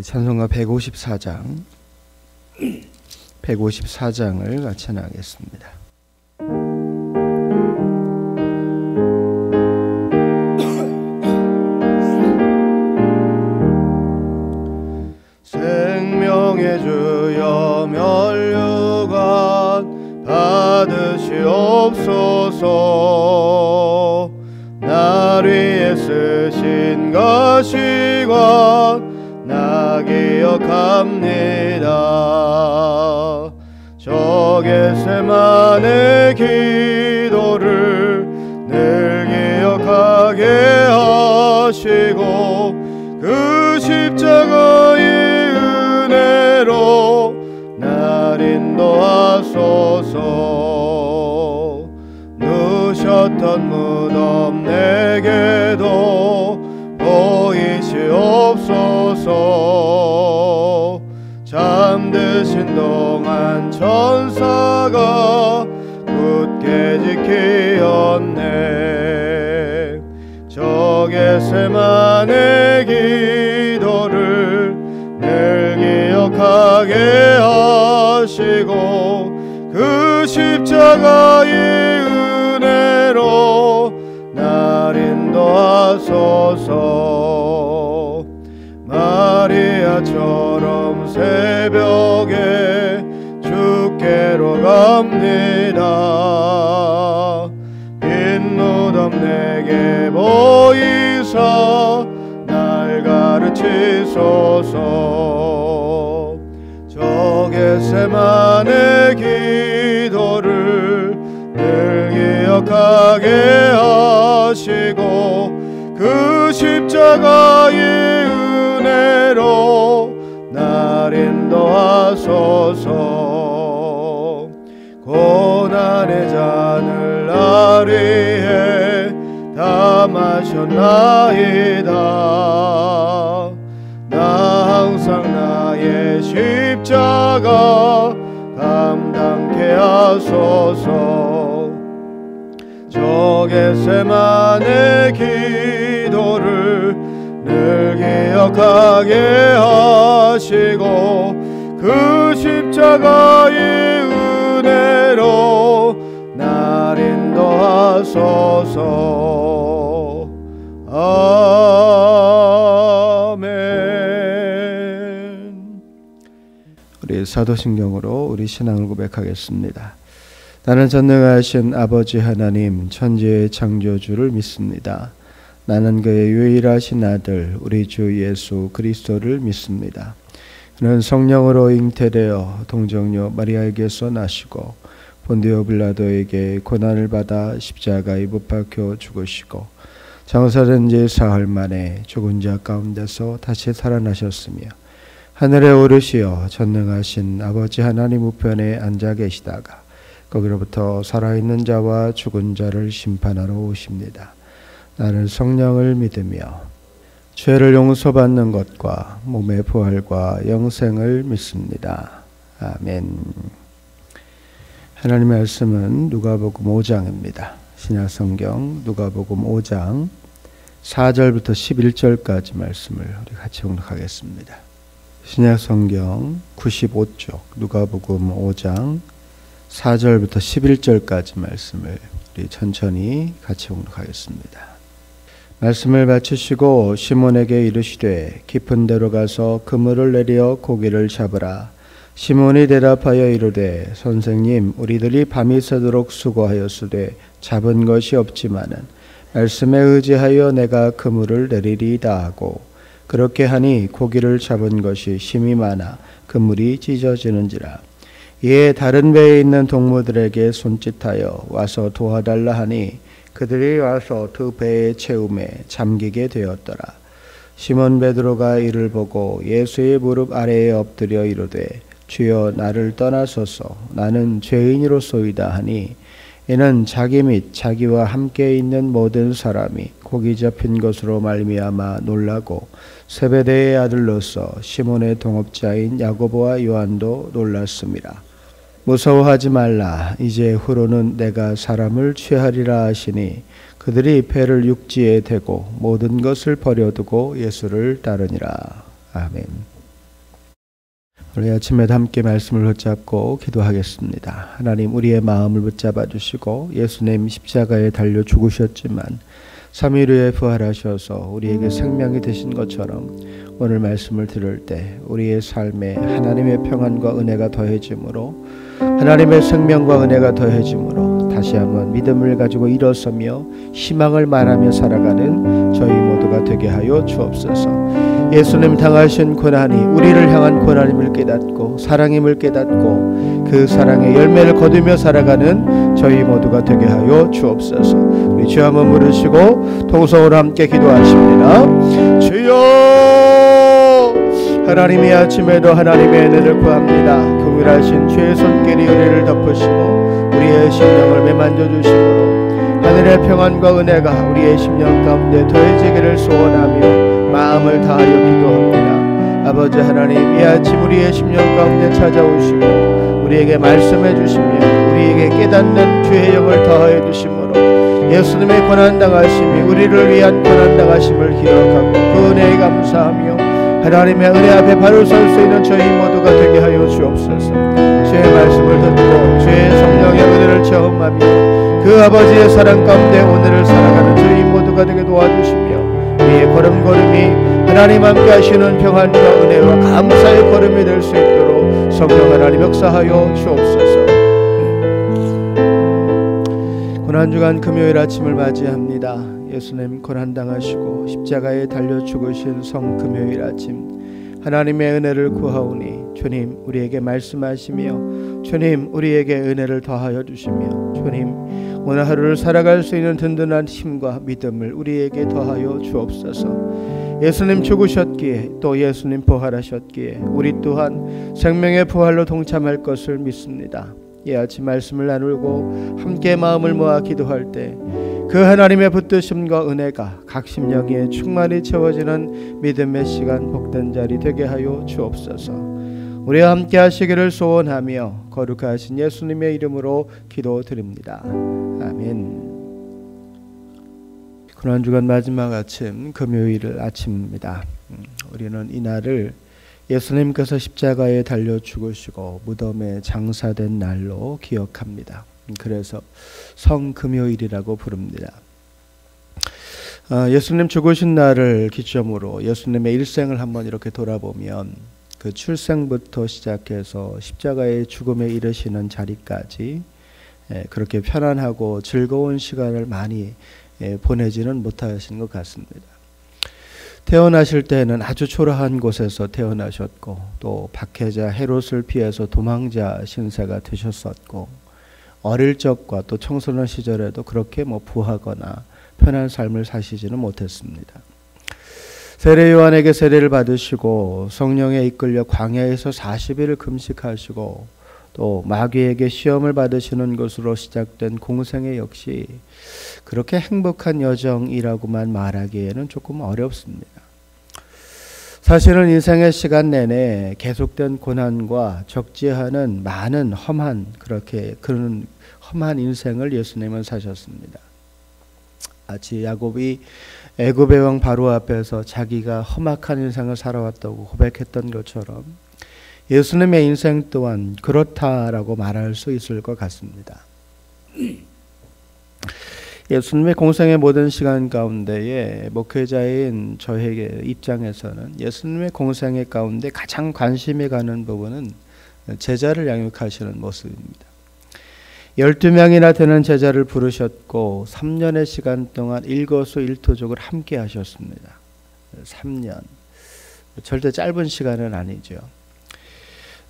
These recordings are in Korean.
찬송가 154장을 같이 나가겠습니다. 생명의 주여 면류관 받으시옵소서. 날 위해 쓰신 가시관 나 기억합니다. 저 겟세마네 기도를 늘 기억하게 하시고 그 십자가의 은혜로 날 인도하소서. 누셨던 무덤 내게도 보이시옵소서. 잠드신 동안 천사가 굳게 지키었네. 저 겟세마네 기도를 늘 기억하게 하시고 그 십자가의 은혜로 날 인도하소서. 마리아처럼 새벽에 주께로 갑니다. 빈 무덤 내게 보이사 날 가르치소서. 저 겟세마네 기도를 늘 기억하게 하시고 그 십자가의 은혜로 날 인도하소서. 고난의 잔을 날 위해 다 마셨나이다. 나 항상 나의 십자가 감당케 하소서. 저 겟세마네 기도를 늘 기억하게 하시고 그 십자가의 은혜로 날 인도하소서. 아멘. 우리 사도신경으로 우리 신앙을 고백하겠습니다. 나는 전능하신 아버지 하나님 천지의 창조주를 믿습니다. 나는 그의 유일하신 아들 우리 주 예수 그리스도를 믿습니다. 그는 성령으로 잉태되어 동정녀 마리아에게서 나시고 본디오 빌라도에게 고난을 받아 십자가에 못 박혀 죽으시고 장사된 지 사흘 만에 죽은 자 가운데서 다시 살아나셨으며 하늘에 오르시어 전능하신 아버지 하나님 우편에 앉아 계시다가 거기로부터 살아있는 자와 죽은 자를 심판하러 오십니다. 나는 성령을 믿으며 죄를 용서받는 것과 몸의 부활과 영생을 믿습니다. 아멘. 하나님의 말씀은 누가복음 5장입니다. 신약성경 누가복음 5장 4절부터 11절까지 말씀을 우리 같이 봉독하겠습니다. 신약성경 95쪽 누가복음 5장 4절부터 11절까지 말씀을 우리 천천히 같이 봉독하겠습니다. 말씀을 마치시고 시몬에게 이르시되 깊은 데로 가서 그물을 내려 고기를 잡으라. 시몬이 대답하여 이르되 선생님 우리들이 밤이 새도록 수고하였으되 잡은 것이 없지만은 말씀에 의지하여 내가 그물을 내리리이다 하고 그렇게 하니 고기를 잡은 것이 심히 많아 그물이 찢어지는지라. 이에 다른 배에 있는 동무들에게 손짓하여 와서 도와달라 하니 그들이 와서 두 배의 채움에 잠기게 되었더라. 시몬 베드로가 이를 보고 예수의 무릎 아래에 엎드려 이르되 주여 나를 떠나소서 나는 죄인이로소이다 하니 이는 자기 및 자기와 함께 있는 모든 사람이 고기 잡힌 것으로 말미암아 놀라고 세베대의 아들로서 시몬의 동업자인 야고보와 요한도 놀랐습니다. 무서워하지 말라. 이제 후로는 내가 사람을 취하리라 하시니 그들이 배를 육지에 대고 모든 것을 버려두고 예수를 따르니라. 아멘. 우리 아침에도 함께 말씀을 붙잡고 기도하겠습니다. 하나님, 우리의 마음을 붙잡아 주시고 예수님 십자가에 달려 죽으셨지만 3일 후에 부활하셔서 우리에게 생명이 되신 것처럼 오늘 말씀을 들을 때 우리의 삶에 하나님의 평안과 은혜가 더해지므로, 하나님의 생명과 은혜가 더해지므로 다시 한번 믿음을 가지고 일어서며 희망을 말하며 살아가는 저희 모두가 되게 하여 주옵소서. 예수님 당하신 고난이 우리를 향한 고난임을 깨닫고 사랑임을 깨닫고 그 사랑의 열매를 거두며 살아가는 저희 모두가 되게 하여 주옵소서. 우리 주여 한번 부르시고 통성으로 함께 기도하십니다. 주여, 하나님의 아침에도 하나님의 은혜를 구합니다. 긍휼하신 주의 손길이 은혜를 덮으시고 우리의 심령을 매만져 주시므로 하늘의 평안과 은혜가 우리의 심령 가운데 더해지기를 소원하며 마음을 다하여 기도합니다. 아버지 하나님, 이 아침 우리의 심령 가운데 찾아오시고 우리에게 말씀해 주시며 우리에게 깨닫는 주의 영을 더하여 주심으로 예수님의 고난당하심이 우리를 위한 고난당하심을 기억하고 그 은혜에 감사하며 하나님의 은혜 앞에 바로 설 수 있는 저희 모두가 되게 하여 주옵소서. 주의 말씀을 듣고 주의 성령의 은혜를 체험하며 그 아버지의 사랑 가운데 오늘을 살아가는 저희 모두가 되게 도와주시며 우리의 걸음걸음이 하나님 함께 하시는 평안과 은혜와 감사의 걸음이 될 수 있도록 성령 하나님 역사하여 주옵소서. 고난주간 금요일 아침을 맞이합니다. 예수님 고난당하시고 십자가에 달려 죽으신 성금요일 아침, 하나님의 은혜를 구하오니 주님 우리에게 말씀하시며 주님 우리에게 은혜를 더하여 주시며 주님 오늘 하루를 살아갈 수 있는 든든한 힘과 믿음을 우리에게 더하여 주옵소서. 예수님 죽으셨기에 또 예수님 부활하셨기에 우리 또한 생명의 부활로 동참할 것을 믿습니다. 이 아침 말씀을 나누고 함께 마음을 모아 기도할 때 그 하나님의 붙드심과 은혜가 각 심령에 충만히 채워지는 믿음의 시간, 복된 자리 되게 하여 주옵소서. 우리와 함께 하시기를 소원하며 거룩하신 예수님의 이름으로 기도드립니다. 아멘. 고난주간 마지막 아침 금요일 아침입니다. 우리는 이날을 예수님께서 십자가에 달려 죽으시고 무덤에 장사된 날로 기억합니다. 그래서 성금요일이라고 부릅니다. 예수님 죽으신 날을 기점으로 예수님의 일생을 한번 이렇게 돌아보면 그 출생부터 시작해서 십자가의 죽음에 이르시는 자리까지 그렇게 편안하고 즐거운 시간을 많이 보내지는 못하신 것 같습니다. 태어나실 때는 아주 초라한 곳에서 태어나셨고 또 박해자 헤롯을 피해서 도망자 신세가 되셨었고 어릴 적과 또 청소년 시절에도 그렇게 부하거나 편한 삶을 사시지는 못했습니다. 세례 요한에게 세례를 받으시고 성령에 이끌려 광야에서 40일을 금식하시고 또 마귀에게 시험을 받으시는 것으로 시작된 공생애 역시 그렇게 행복한 여정이라고만 말하기에는 조금 어렵습니다. 사실은 인생의 시간 내내 계속된 고난과 적지 않은 많은 그런 험한 인생을 예수님은 사셨습니다. 마치 야곱이 애굽의 왕 바로 앞에서 자기가 험악한 인생을 살아왔다고 고백했던 것처럼 예수님의 인생 또한 그렇다라고 말할 수 있을 것 같습니다. 예수님의 공생의 모든 시간 가운데에 목회자인 저에게 입장에서는 예수님의 공생의 가운데 가장 관심이 가는 부분은 제자를 양육하시는 모습입니다. 12명이나 되는 제자를 부르셨고 3년의 시간 동안 일거수일투족을 함께 하셨습니다. 3년. 절대 짧은 시간은 아니죠.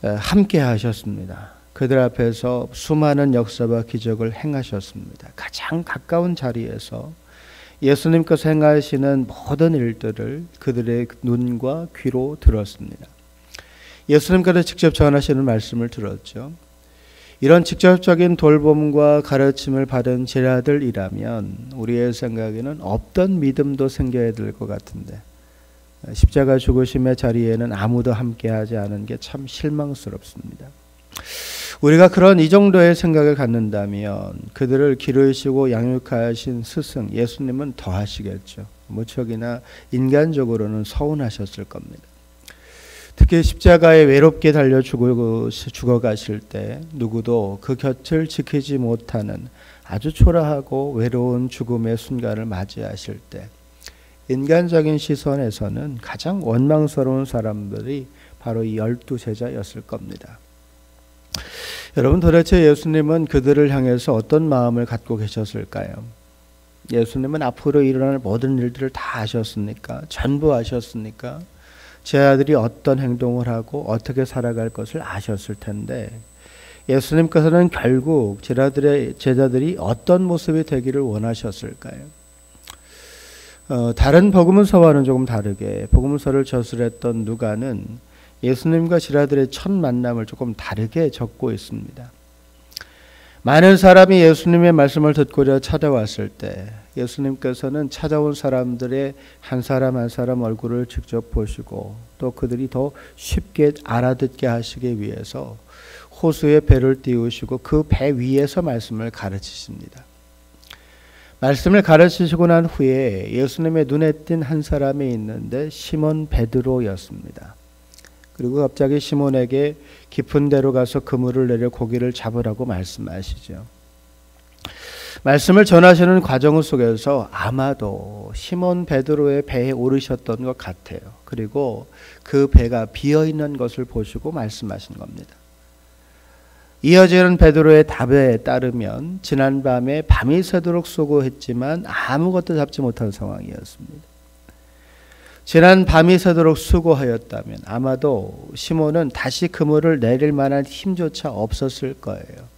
함께 하셨습니다. 그들 앞에서 수많은 역사와 기적을 행하셨습니다. 가장 가까운 자리에서 예수님께서 행하시는 모든 일들을 그들의 눈과 귀로 들었습니다. 예수님께서 직접 전하시는 말씀을 들었죠. 이런 직접적인 돌봄과 가르침을 받은 제자들이라면 우리의 생각에는 없던 믿음도 생겨야 될 것 같은데 십자가 죽으심의 자리에는 아무도 함께하지 않은 게 참 실망스럽습니다. 우리가 그런 이 정도의 생각을 갖는다면 그들을 기르시고 양육하신 스승 예수님은 더 하시겠죠. 무척이나 인간적으로는 서운하셨을 겁니다. 특히 십자가에 외롭게 달려 죽어가실 때 누구도 그 곁을 지키지 못하는 아주 초라하고 외로운 죽음의 순간을 맞이하실 때 인간적인 시선에서는 가장 원망스러운 사람들이 바로 이 12제자였을 겁니다. 여러분, 도대체 예수님은 그들을 향해서 어떤 마음을 갖고 계셨을까요? 예수님은 앞으로 일어날 모든 일들을 다 아셨습니까? 전부 아셨습니까? 제자들이 어떤 행동을 하고 어떻게 살아갈 것을 아셨을 텐데 예수님께서는 결국 제자들이 어떤 모습이 되기를 원하셨을까요? 다른 복음서와는 조금 다르게 복음서를 저술했던 누가는 예수님과 제자들의 첫 만남을 조금 다르게 적고 있습니다. 많은 사람이 예수님의 말씀을 듣고자 찾아왔을 때 예수님께서는 찾아온 사람들의 한 사람 한 사람 얼굴을 직접 보시고 또 그들이 더 쉽게 알아듣게 하시기 위해서 호수에 배를 띄우시고 그 배 위에서 말씀을 가르치십니다. 말씀을 가르치시고 난 후에 예수님의 눈에 띈 한 사람이 있는데 시몬 베드로였습니다. 그리고 갑자기 시몬에게 깊은 데로 가서 그물을 내려 고기를 잡으라고 말씀하시죠. 말씀을 전하시는 과정 속에서 아마도 시몬 베드로의 배에 오르셨던 것 같아요. 그리고 그 배가 비어있는 것을 보시고 말씀하신 겁니다. 이어지는 베드로의 답에 따르면 지난밤에 밤이 새도록 수고했지만 아무것도 잡지 못한 상황이었습니다. 지난 밤이 새도록 수고하였다면 아마도 시몬은 다시 그물을 내릴 만한 힘조차 없었을 거예요.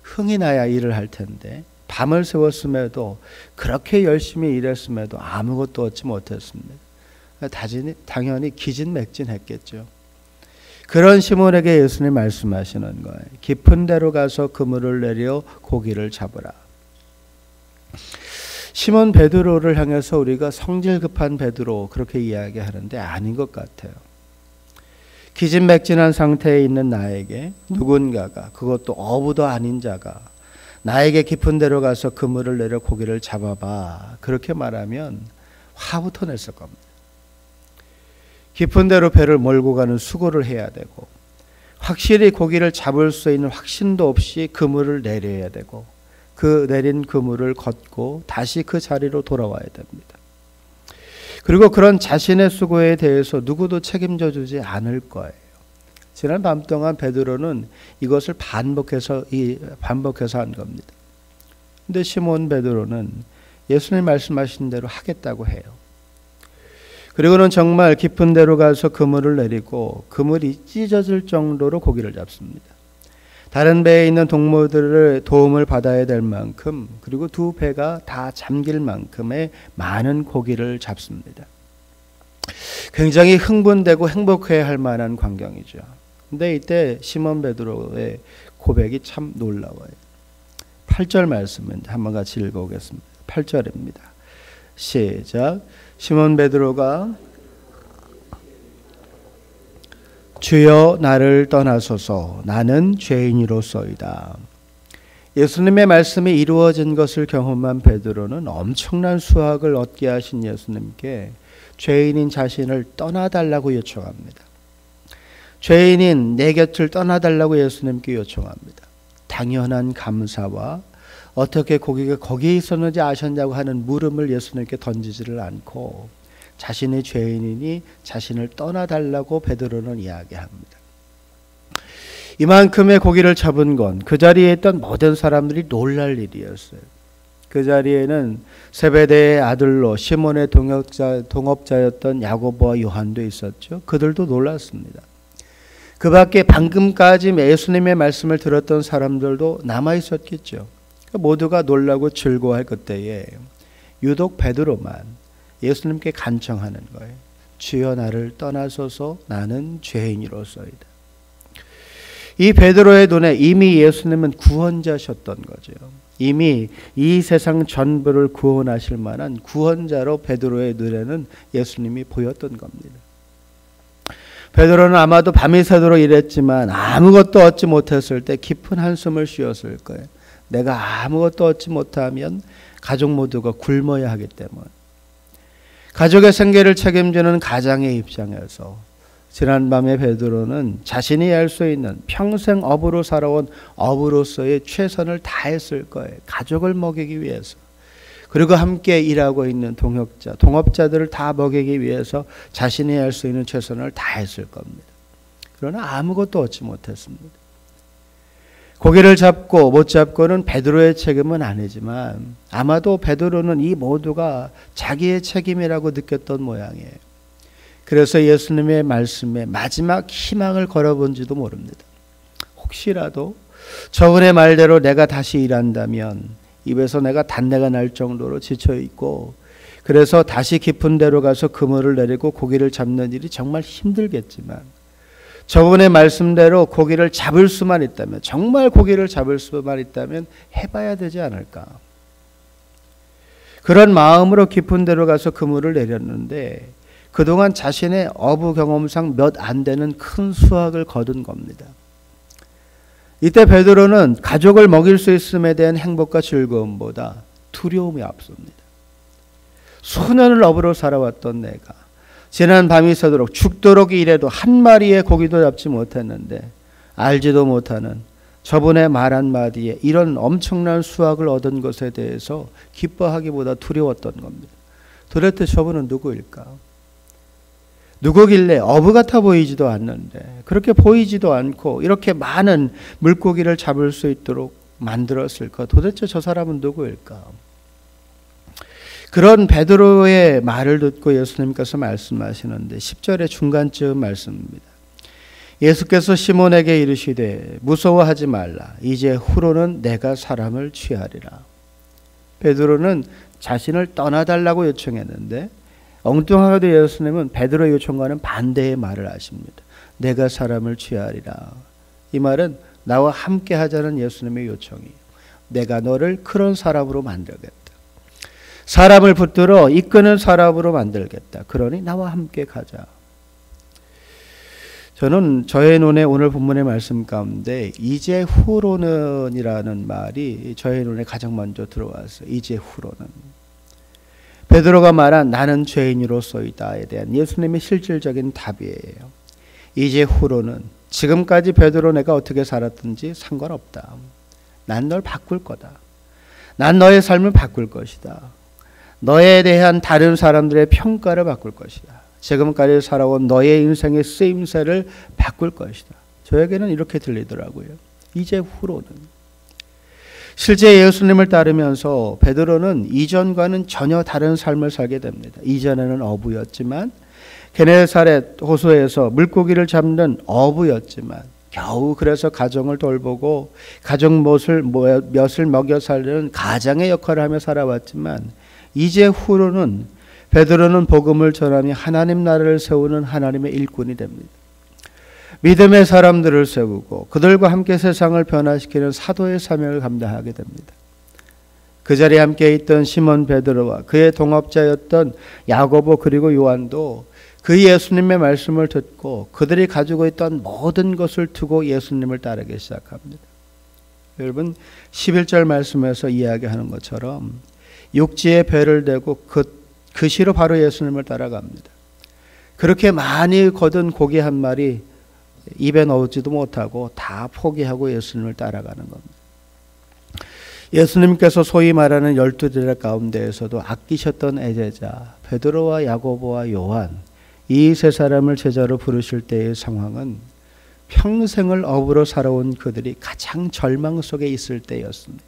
흥이 나야 일을 할 텐데 밤을 새웠음에도 그렇게 열심히 일했음에도 아무것도 얻지 못했습니다. 당연히 기진맥진했겠죠. 그런 시몬에게 예수님 말씀하시는 거예요. 깊은 데로 가서 그물을 내려 고기를 잡으라. 시몬 베드로를 향해서 우리가 성질 급한 베드로 그렇게 이야기하는데 아닌 것 같아요. 기진맥진한 상태에 있는 나에게 누군가가, 그것도 어부도 아닌 자가 나에게 깊은 데로 가서 그물을 내려 고기를 잡아봐, 그렇게 말하면 화부터 냈을 겁니다. 깊은 데로 배를 몰고 가는 수고를 해야 되고 확실히 고기를 잡을 수 있는 확신도 없이 그물을 내려야 되고 그 내린 그물을 걷고 다시 그 자리로 돌아와야 됩니다. 그리고 그런 자신의 수고에 대해서 누구도 책임져 주지 않을 거예요. 지난 밤 동안 베드로는 이것을 반복해서 한 겁니다. 근데 시몬 베드로는 예수님 말씀하신 대로 하겠다고 해요. 그리고는 정말 깊은 데로 가서 그물을 내리고 그물이 찢어질 정도로 고기를 잡습니다. 다른 배에 있는 동무들의 도움을 받아야 될 만큼 그리고 두 배가 다 잠길 만큼의 많은 고기를 잡습니다. 굉장히 흥분되고 행복해야 할 만한 광경이죠. 근데 이때 시몬 베드로의 고백이 참 놀라워요. 8절 말씀을 한번 같이 읽어보겠습니다. 8절입니다. 시작. 시몬 베드로가 주여 나를 떠나소서 나는 죄인이로소이다. 예수님의 말씀이 이루어진 것을 경험한 베드로는 엄청난 수확을 얻게 하신 예수님께 죄인인 자신을 떠나달라고 요청합니다. 죄인인 내 곁을 떠나달라고 예수님께 요청합니다. 당연한 감사와 어떻게 고기가 거기에 있었는지 아셨냐고 하는 물음을 예수님께 던지지를 않고 자신의 죄인이니 자신을 떠나달라고 베드로는 이야기합니다. 이만큼의 고기를 잡은 건 그 자리에 있던 모든 사람들이 놀랄 일이었어요. 그 자리에는 세베대의 아들로 시몬의 동업자였던 야고보와 요한도 있었죠. 그들도 놀랐습니다. 그 밖에 방금까지 예수님의 말씀을 들었던 사람들도 남아 있었겠죠. 모두가 놀라고 즐거워할 그때에 유독 베드로만 예수님께 간청하는 거예요. 주여 나를 떠나소서 나는 죄인이로소이다. 이 베드로의 눈에 이미 예수님은 구원자셨던 거죠. 이미 이 세상 전부를 구원하실 만한 구원자로 베드로의 눈에는 예수님이 보였던 겁니다. 베드로는 아마도 밤이 새도록 일했지만 아무것도 얻지 못했을 때 깊은 한숨을 쉬었을 거예요. 내가 아무것도 얻지 못하면 가족 모두가 굶어야 하기 때문에 가족의 생계를 책임지는 가장의 입장에서 지난밤에 베드로는 자신이 할 수 있는 평생 어부로 살아온 어부로서의 최선을 다했을 거예요. 가족을 먹이기 위해서. 그리고 함께 일하고 있는 동역자, 동업자들을 다 먹이기 위해서 자신이 할 수 있는 최선을 다했을 겁니다. 그러나 아무것도 얻지 못했습니다. 고기를 잡고 못 잡고는 베드로의 책임은 아니지만 아마도 베드로는 이 모두가 자기의 책임이라고 느꼈던 모양이에요. 그래서 예수님의 말씀에 마지막 희망을 걸어본지도 모릅니다. 혹시라도 저분의 말대로 내가 다시 일한다면 입에서 내가 단내가 날 정도로 지쳐있고 그래서 다시 깊은 데로 가서 그물을 내리고 고기를 잡는 일이 정말 힘들겠지만 저분의 말씀대로 고기를 잡을 수만 있다면, 정말 고기를 잡을 수만 있다면 해봐야 되지 않을까. 그런 마음으로 깊은 데로 가서 그물을 내렸는데 그동안 자신의 어부 경험상 몇 안 되는 큰 수확을 거둔 겁니다. 이때 베드로는 가족을 먹일 수 있음에 대한 행복과 즐거움보다 두려움이 앞섭니다. 수년을 어부로 살아왔던 내가 지난 밤이 새도록 죽도록 일해도 한 마리의 고기도 잡지 못했는데 알지도 못하는 저분의 말 한마디에 이런 엄청난 수확을 얻은 것에 대해서 기뻐하기보다 두려웠던 겁니다. 도대체 저분은 누구일까? 누구길래 어부 같아 보이지도 않는데 그렇게 보이지도 않고 이렇게 많은 물고기를 잡을 수 있도록 만들었을까? 도대체 저 사람은 누구일까? 그런 베드로의 말을 듣고 예수님께서 말씀하시는데 10절의 중간쯤 말씀입니다. 예수께서 시몬에게 이르시되 무서워하지 말라. 이제 후로는 내가 사람을 취하리라. 베드로는 자신을 떠나달라고 요청했는데 엉뚱하게도 예수님은 베드로의 요청과는 반대의 말을 하십니다. 내가 사람을 취하리라. 이 말은 나와 함께 하자는 예수님의 요청이에요. 내가 너를 그런 사람으로 만들겠다. 사람을 붙들어 이끄는 사람으로 만들겠다. 그러니 나와 함께 가자. 저는 저의 눈에 오늘 본문의 말씀 가운데 이제 후로는 이라는 말이 저의 눈에 가장 먼저 들어왔어요. 이제 후로는. 베드로가 말한 나는 죄인으로서이다에 대한 예수님의 실질적인 답이에요. 이제 후로는 지금까지 베드로 내가 어떻게 살았든지 상관없다. 난 널 바꿀 거다. 난 너의 삶을 바꿀 것이다. 너에 대한 다른 사람들의 평가를 바꿀 것이다. 지금까지 살아온 너의 인생의 쓰임새를 바꿀 것이다. 저에게는 이렇게 들리더라고요. 이제 후로는. 실제 예수님을 따르면서 베드로는 이전과는 전혀 다른 삶을 살게 됩니다. 이전에는 어부였지만 게네사렛 호수에서 물고기를 잡는 어부였지만 겨우 그래서 가정을 돌보고 가족 몇을 먹여 살리는 가장의 역할을 하며 살아왔지만 이제 후로는 베드로는 복음을 전하며 하나님 나라를 세우는 하나님의 일꾼이 됩니다. 믿음의 사람들을 세우고 그들과 함께 세상을 변화시키는 사도의 사명을 감당하게 됩니다. 그 자리에 함께 있던 시몬 베드로와 그의 동업자였던 야고보 그리고 요한도 그 예수님의 말씀을 듣고 그들이 가지고 있던 모든 것을 두고 예수님을 따르기 시작합니다. 여러분 11절 말씀에서 이야기하는 것처럼 육지에 배를 대고 그 시로 바로 예수님을 따라갑니다. 그렇게 많이 거둔 고기 한 마리 입에 넣지도 못하고 다 포기하고 예수님을 따라가는 겁니다. 예수님께서 소위 말하는 12제자 가운데에서도 아끼셨던 애제자 베드로와 야고보와 요한 이 세 사람을 제자로 부르실 때의 상황은 평생을 어부로 살아온 그들이 가장 절망 속에 있을 때였습니다.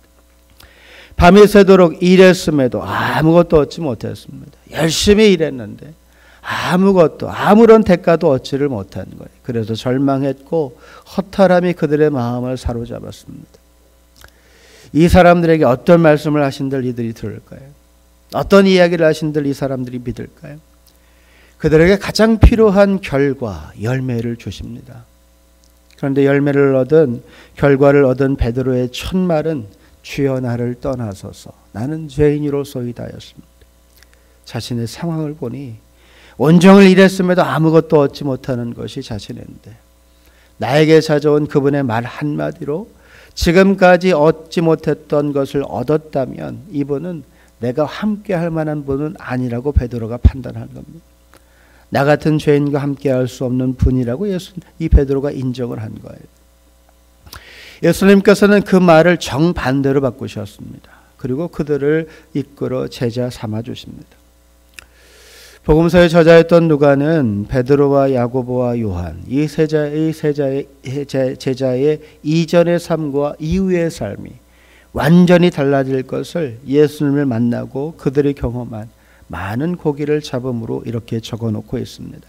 밤이 새도록 일했음에도 아무것도 얻지 못했습니다. 열심히 일했는데 아무런 대가도 얻지를 못한 거예요. 그래서 절망했고 허탈함이 그들의 마음을 사로잡았습니다. 이 사람들에게 어떤 말씀을 하신들 이들이 들을까요? 어떤 이야기를 하신들 이 사람들이 믿을까요? 그들에게 가장 필요한 결과, 열매를 주십니다. 그런데 결과를 얻은 베드로의 첫 말은 주여 나를 떠나소서 나는 죄인으로소이다였습니다. 자신의 상황을 보니 온종일 일했음에도 아무것도 얻지 못하는 것이 자신인데 나에게 찾아온 그분의 말 한마디로 지금까지 얻지 못했던 것을 얻었다면 이분은 내가 함께 할 만한 분은 아니라고 베드로가 판단한 겁니다. 나 같은 죄인과 함께할 수 없는 분이라고 이 베드로가 인정을 한 거예요. 예수님께서는 그 말을 정반대로 바꾸셨습니다. 그리고 그들을 이끌어 제자 삼아 주십니다. 복음서의 저자였던 누가는 베드로와 야고보와 요한 이 제자의 이전의 삶과 이후의 삶이 완전히 달라질 것을 예수님을 만나고 그들이 경험한 많은 고기를 잡음으로 이렇게 적어놓고 있습니다.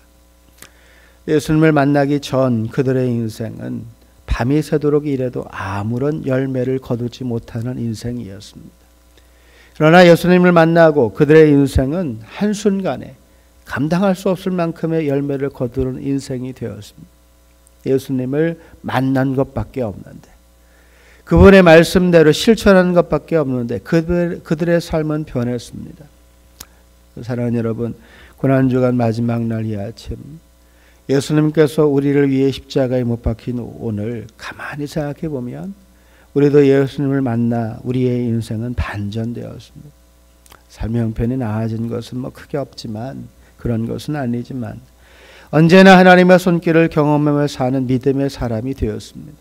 예수님을 만나기 전 그들의 인생은 밤이 새도록 일해도 아무런 열매를 거두지 못하는 인생이었습니다. 그러나 예수님을 만나고 그들의 인생은 한순간에 감당할 수 없을 만큼의 열매를 거두는 인생이 되었습니다. 예수님을 만난 것밖에 없는데, 그분의 말씀대로 실천하는 것밖에 없는데 그들의 삶은 변했습니다. 사랑하는 여러분, 고난주간 마지막 날 이 아침 예수님께서 우리를 위해 십자가에 못 박힌 오늘 가만히 생각해 보면 우리도 예수님을 만나 우리의 인생은 반전되었습니다. 삶의 형편이 나아진 것은 크게 없지만, 그런 것은 아니지만 언제나 하나님의 손길을 경험하며 사는 믿음의 사람이 되었습니다.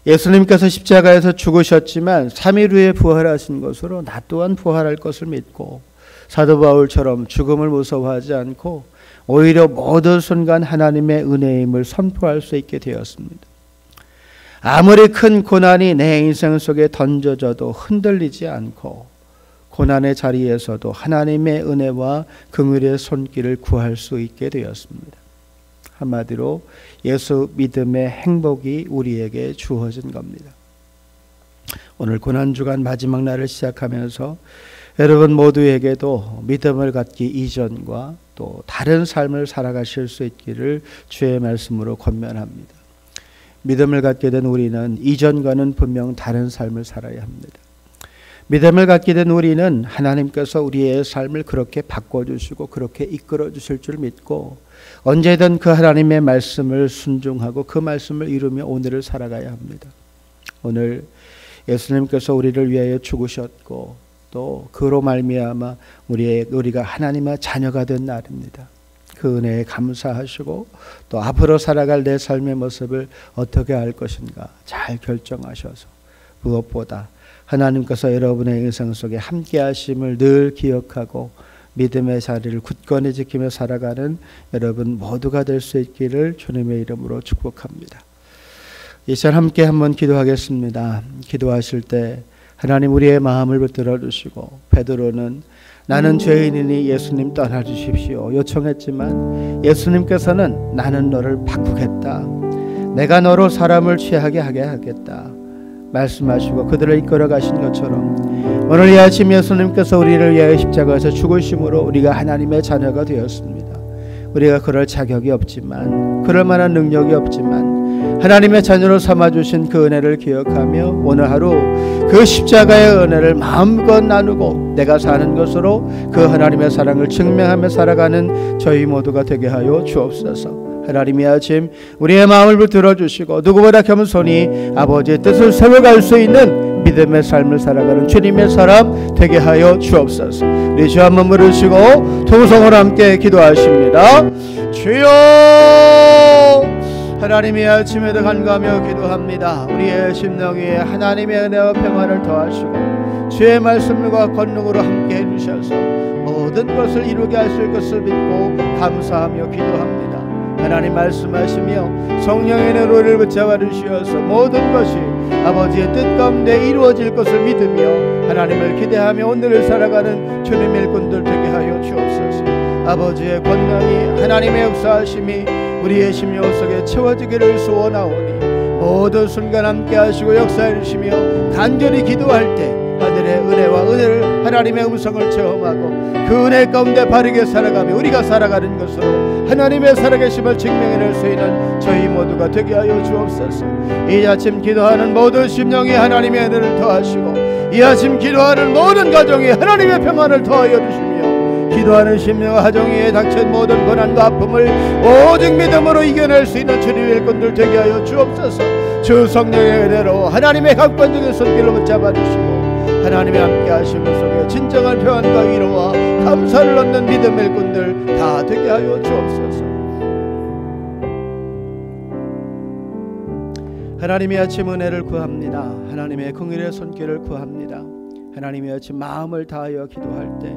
예수님께서 십자가에서 죽으셨지만 3일 후에 부활하신 것으로 나 또한 부활할 것을 믿고 사도 바울처럼 죽음을 무서워하지 않고 오히려 모든 순간 하나님의 은혜임을 선포할 수 있게 되었습니다. 아무리 큰 고난이 내 인생 속에 던져져도 흔들리지 않고 고난의 자리에서도 하나님의 은혜와 긍휼의 손길을 구할 수 있게 되었습니다. 한마디로 예수 믿음의 행복이 우리에게 주어진 겁니다. 오늘 고난주간 마지막 날을 시작하면서 여러분 모두에게도 믿음을 갖기 이전과 또 다른 삶을 살아가실 수 있기를 주의 말씀으로 권면합니다. 믿음을 갖게 된 우리는 이전과는 분명 다른 삶을 살아야 합니다. 믿음을 갖게 된 우리는 하나님께서 우리의 삶을 그렇게 바꿔주시고 그렇게 이끌어 주실 줄 믿고 언제든 그 하나님의 말씀을 순종하고 그 말씀을 이루며 오늘을 살아가야 합니다. 오늘 예수님께서 우리를 위하여 죽으셨고 또 그로 말미암아 우리가 하나님의 자녀가 된 날입니다. 그 은혜에 감사하시고 또 앞으로 살아갈 내 삶의 모습을 어떻게 할 것인가 잘 결정하셔서 무엇보다 하나님께서 여러분의 인생 속에 함께 하심을 늘 기억하고 믿음의 자리를 굳건히 지키며 살아가는 여러분 모두가 될 수 있기를 주님의 이름으로 축복합니다. 이 시간 함께 한번 기도하겠습니다. 기도하실 때 하나님 우리의 마음을 붙들어 주시고, 베드로는 나는 죄인이니 예수님 떠나주십시오 요청했지만 예수님께서는 나는 너를 바꾸겠다, 내가 너로 사람을 취하게 하게 하겠다 말씀하시고 그들을 이끌어 가신 것처럼 오늘 이 아침 예수님께서 우리를 위하여 십자가에서 죽으심으로 우리가 하나님의 자녀가 되었습니다. 우리가 그럴 자격이 없지만, 그럴 만한 능력이 없지만 하나님의 자녀로 삼아주신 그 은혜를 기억하며 오늘 하루 그 십자가의 은혜를 마음껏 나누고 내가 사는 것으로 그 하나님의 사랑을 증명하며 살아가는 저희 모두가 되게 하여 주옵소서. 하나님이 아침 우리의 마음을 붙들어 주시고 누구보다 겸손히 아버지의 뜻을 세워갈 수 있는 믿음의 삶을 살아가는 주님의 사람 되게 하여 주옵소서. 우리 주 한번 부르시고 통성으로 함께 기도하십니다. 주여, 하나님의 아침에도 간구하며 기도합니다. 우리의 심령 위에 하나님의 은혜와 평안을 더하시고 주의 말씀과 권능으로 함께 해주셔서 모든 것을 이루게 하실 것을 믿고 감사하며 기도합니다. 하나님 말씀하시며 성령의 은혜로 우리를 붙잡아 주시어서 모든 것이 아버지의 뜻 가운데 이루어질 것을 믿으며 하나님을 기대하며 오늘을 살아가는 주님의 일꾼들 되게 하여 주옵소서. 아버지의 권능이 하나님의 역사하심이 우리의 심령 속에 채워지기를 소원하오니 모든 순간 함께 하시고 역사해 주시며 간절히 기도할 때 하늘의 은혜와 은혜를 하나님의 음성을 체험하고 그 은혜 가운데 바르게 살아가며 우리가 살아가는 것으로 하나님의 살아계심을 증명해낼 수 있는 저희 모두가 되게 하여 주옵소서. 이 아침 기도하는 모든 심령이 하나님의 은혜를 더하시고 이 아침 기도하는 모든 가정이 하나님의 평안을 더하여 주시며 기도하는 심령과 가정 위에 닥친 모든 고난과 아픔을 오직 믿음으로 이겨낼 수 있는 주님의 일꾼들 되게 하여 주옵소서. 주 성령의 은혜로 하나님의 각본적인 손길로 붙잡아 주시고 하나님의 함께 하심을 속에 진정한 평안과 위로와 감사를 얻는 믿음의 일꾼들 다 되게 하여 주옵소서. 하나님의 아침 은혜를 구합니다. 하나님의 긍휼의 손길을 구합니다. 하나님의 아침 마음을 다하여 기도할 때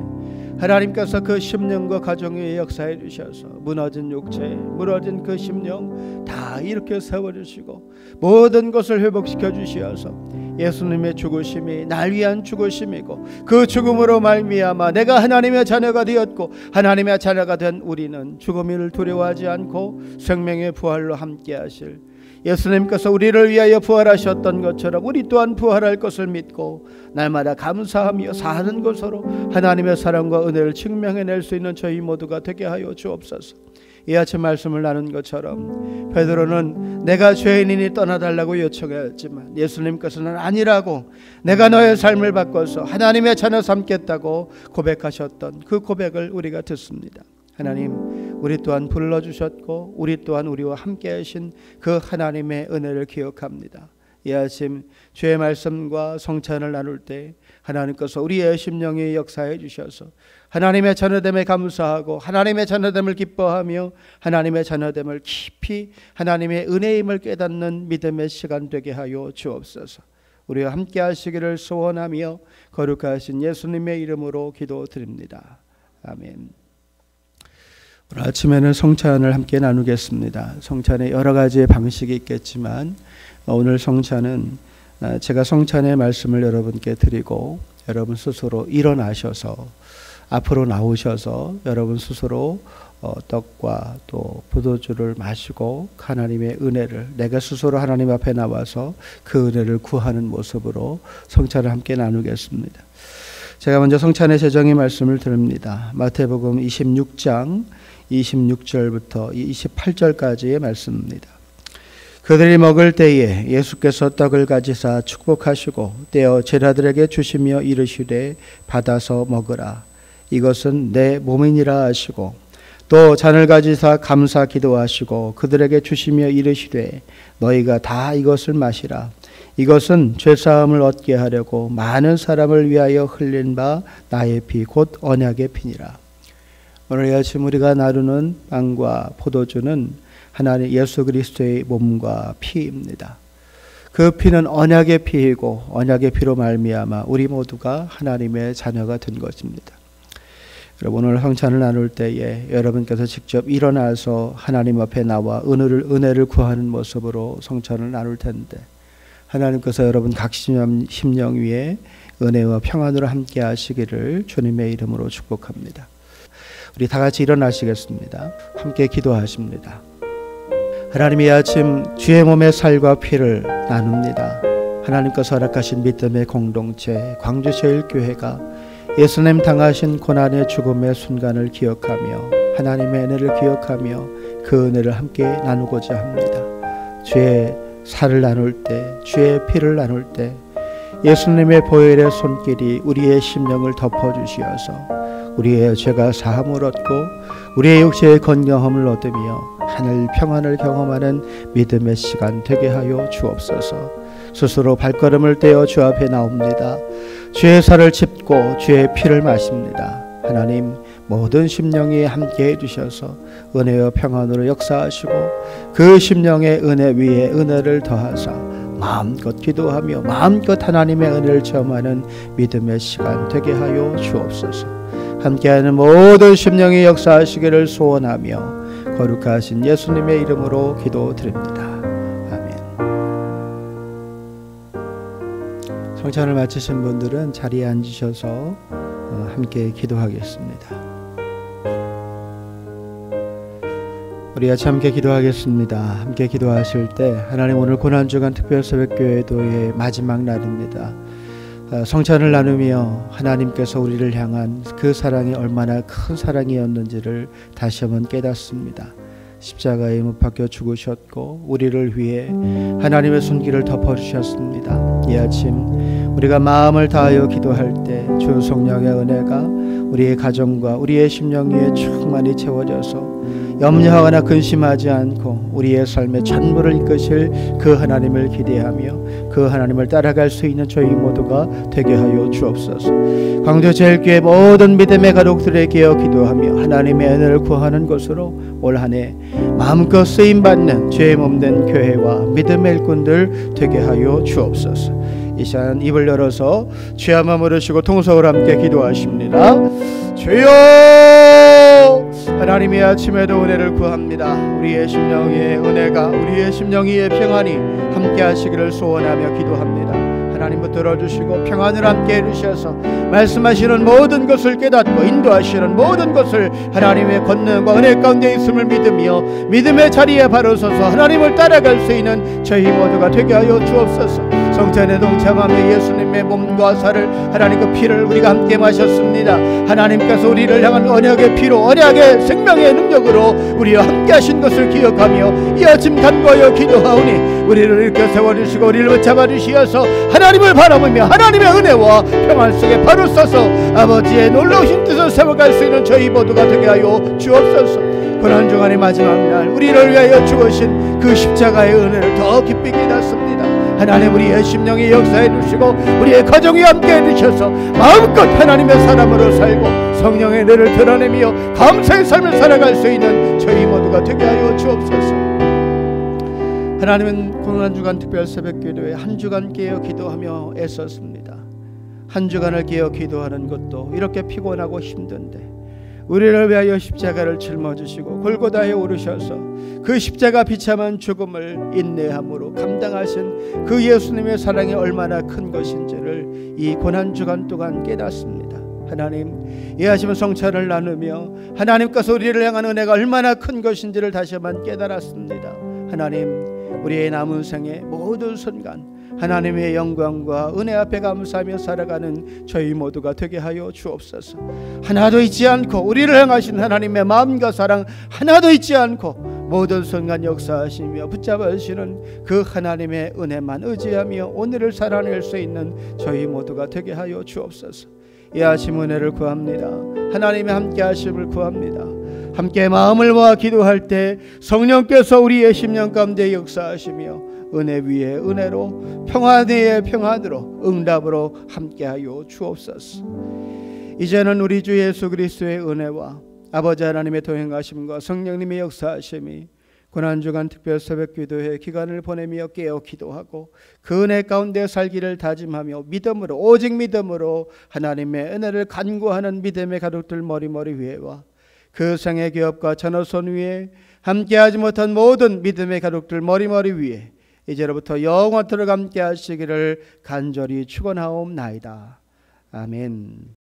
하나님께서 그 심령과 가정 위에 역사해 주셔서 무너진 육체, 무너진 그 심령 다 일으켜 세워주시고 모든 것을 회복시켜 주시어서 예수님의 죽으심이 날 위한 죽으심이고 그 죽음으로 말미암아 내가 하나님의 자녀가 되었고 하나님의 자녀가 된 우리는 죽음을 두려워하지 않고 생명의 부활로 함께 하실 예수님께서 우리를 위하여 부활하셨던 것처럼 우리 또한 부활할 것을 믿고 날마다 감사하며 사는 것으로 하나님의 사랑과 은혜를 증명해낼 수 있는 저희 모두가 되게 하여 주옵소서. 이 아침 말씀을 나눈 것처럼 베드로는 내가 죄인이니 떠나달라고 요청했지만 예수님께서는 아니라고 내가 너의 삶을 바꿔서 하나님의 자녀 삼겠다고 고백하셨던 그 고백을 우리가 듣습니다. 하나님, 우리 또한 불러주셨고 우리 또한 우리와 함께 하신 그 하나님의 은혜를 기억합니다. 이 아침 주의 말씀과 성찬을 나눌 때 하나님께서 우리의 심령에 역사해 주셔서 하나님의 자녀됨에 감사하고 하나님의 자녀됨을 기뻐하며 하나님의 자녀됨을 깊이 하나님의 은혜임을 깨닫는 믿음의 시간 되게 하여 주옵소서. 우리와 함께 하시기를 소원하며 거룩하신 예수님의 이름으로 기도드립니다. 아멘. 오늘 아침에는 성찬을 함께 나누겠습니다. 성찬에 여러 가지의 방식이 있겠지만 오늘 성찬은 제가 성찬의 말씀을 여러분께 드리고 여러분 스스로 일어나셔서 앞으로 나오셔서 여러분 스스로 떡과 또 포도주를 마시고 하나님의 은혜를 내가 스스로 하나님 앞에 나와서 그 은혜를 구하는 모습으로 성찬을 함께 나누겠습니다. 제가 먼저 성찬의 제정의 말씀을 드립니다. 마태복음 26장 26절부터 28절까지의 말씀입니다. 그들이 먹을 때에 예수께서 떡을 가지사 축복하시고 떼어 제자들에게 주시며 이르시되 받아서 먹으라. 이것은 내 몸이니라 하시고 또 잔을 가지사 감사 기도하시고 그들에게 주시며 이르시되 너희가 다 이것을 마시라. 이것은 죄사함을 얻게 하려고 많은 사람을 위하여 흘린 바 나의 피 곧 언약의 피니라. 오늘 아침 우리가 나누는 빵과 포도주는 하나님 예수 그리스도의 몸과 피입니다. 그 피는 언약의 피이고 언약의 피로 말미암아 우리 모두가 하나님의 자녀가 된 것입니다. 여러분 오늘 성찬을 나눌 때에 여러분께서 직접 일어나서 하나님 앞에 나와 은혜를 구하는 모습으로 성찬을 나눌 텐데 하나님께서 여러분 각 심령 위에 은혜와 평안으로 함께 하시기를 주님의 이름으로 축복합니다. 우리 다 같이 일어나시겠습니다. 함께 기도하십니다. 하나님 이 아침 주의 몸의 살과 피를 나눕니다. 하나님께서 허락하신 믿음의 공동체 광주제일교회가 예수님 당하신 고난의 죽음의 순간을 기억하며 하나님의 은혜를 기억하며 그 은혜를 함께 나누고자 합니다. 주의 살을 나눌 때 주의 피를 나눌 때 예수님의 보혈의 손길이 우리의 심령을 덮어주시어서 우리의 죄가 사함을 얻고 우리의 육체의 건강함을 얻으며 하늘 평안을 경험하는 믿음의 시간 되게 하여 주옵소서. 스스로 발걸음을 떼어 주 앞에 나옵니다. 주의 살을 짚고 주의 피를 마십니다. 하나님 모든 심령이 함께 해주셔서 은혜와 평안으로 역사하시고 그 심령의 은혜 위에 은혜를 더하사 마음껏 기도하며 마음껏 하나님의 은혜를 체험하는 믿음의 시간 되게 하여 주옵소서. 함께하는 모든 심령이 역사하시기를 소원하며 거룩하신 예수님의 이름으로 기도드립니다. 아멘. 성찬을 마치신 분들은 자리에 앉으셔서 함께 기도하겠습니다. 우리 같이 함께 기도하겠습니다. 함께 기도하실 때 하나님 오늘 고난주간 특별새벽교회도의 마지막 날입니다. 성찬을 나누며 하나님께서 우리를 향한 그 사랑이 얼마나 큰 사랑이었는지를 다시 한번 깨닫습니다. 십자가에 못 박혀 죽으셨고 우리를 위해 하나님의 손길을 덮어주셨습니다. 이 아침 우리가 마음을 다하여 기도할 때 주 성령의 은혜가 우리의 가정과 우리의 심령 위에 충만히 채워져서 염려하거나 근심하지 않고 우리의 삶의 전부를 이끄실 그 하나님을 기대하며 그 하나님을 따라갈 수 있는 저희 모두가 되게 하여 주옵소서. 광주제일교회 모든 믿음의 가족들에게 기도하며 하나님의 은혜를 구하는 것으로 올 한 해 마음껏 쓰임받는 죄 없는 교회와 믿음의 일꾼들 되게 하여 주옵소서. 이 시간 입을 열어서 주여 한번 부르시고 통성을 함께 기도하십니다. 주여, 하나님의 아침에도 은혜를 구합니다. 우리의 심령 위에 은혜가, 우리의 심령 위에 평안이 함께 하시기를 소원하며 기도합니다. 하나님 들어주시고 평안을 함께 해주셔서 말씀하시는 모든 것을 깨닫고 인도하시는 모든 것을 하나님의 권능과 은혜 가운데 있음을 믿으며 믿음의 자리에 바로 서서 하나님을 따라갈 수 있는 저희 모두가 되게 하여 주옵소서. 성찬에 동참하며 예수님의 몸과 살을, 하나님 그 피를 우리가 함께 마셨습니다. 하나님께서 우리를 향한 언약의 피로, 언약의 생명의 능력으로 우리와 함께 하신 것을 기억하며 이 아침 간구하여 기도하오니 우리를 이렇게 세워주시고 우리를 붙잡아 주시어서 하나님을 바라보며 하나님의 은혜와 평안 속에 바로 서서 아버지의 놀라우신 뜻을 세워갈 수 있는 저희 모두가 되게 하여 주옵소서. 고난주간의 마지막 날 우리를 위하여 주으신 그 십자가의 은혜를 더 깊이 깨닫습니다. 하나님, 우리의 심령에 역사해 주시고 우리의 가정이 함께 해주셔서 마음껏 하나님의 사람으로 살고 성령의 은혜를 드러내며 감사의 삶을 살아갈 수 있는 저희 모두가 되게 하여 주옵소서. 하나님은 고난주간 특별 새벽기도에 한 주간 깨어 기도하며 애썼습니다. 한 주간을 깨어 기도하는 것도 이렇게 피곤하고 힘든데 우리를 위하여 십자가를 짊어지시고 골고다에 오르셔서 그 십자가 비참한 죽음을 인내함으로 감당하신 그 예수님의 사랑이 얼마나 큰 것인지를 이 고난주간 동안 깨닫습니다. 하나님, 이 아침 성찬을 나누며 하나님께서 우리를 향한 은혜가 얼마나 큰 것인지를 다시 한번 깨달았습니다. 하나님, 우리의 남은 생의 모든 순간 하나님의 영광과 은혜 앞에 감사하며 살아가는 저희 모두가 되게 하여 주옵소서. 하나도 잊지 않고 우리를 향하신 하나님의 마음과 사랑 하나도 잊지 않고 모든 순간 역사하시며 붙잡으시는 그 하나님의 은혜만 의지하며 오늘을 살아낼 수 있는 저희 모두가 되게 하여 주옵소서. 이 아침 은혜를 구합니다. 하나님의 함께 하심을 구합니다. 함께 마음을 모아 기도할 때 성령께서 우리의 심령 가운데 역사하시며 은혜 위에 은혜로 평안 위에 평안으로 응답으로 함께하여 주옵소서. 이제는 우리 주 예수 그리스도의 은혜와 아버지 하나님의 동행하심과 성령님의 역사하심이 고난주간 특별 새벽기도회 기간을 보내며 깨어 기도하고 그 은혜 가운데 살기를 다짐하며 믿음으로, 오직 믿음으로 하나님의 은혜를 간구하는 믿음의 가족들 머리머리 위에와 그 생의 기업과 전어선 위에 함께하지 못한 모든 믿음의 가족들 머리머리 위에 이제로부터 영원토록 함께 하시기를 간절히 축원하옵나이다. 아멘.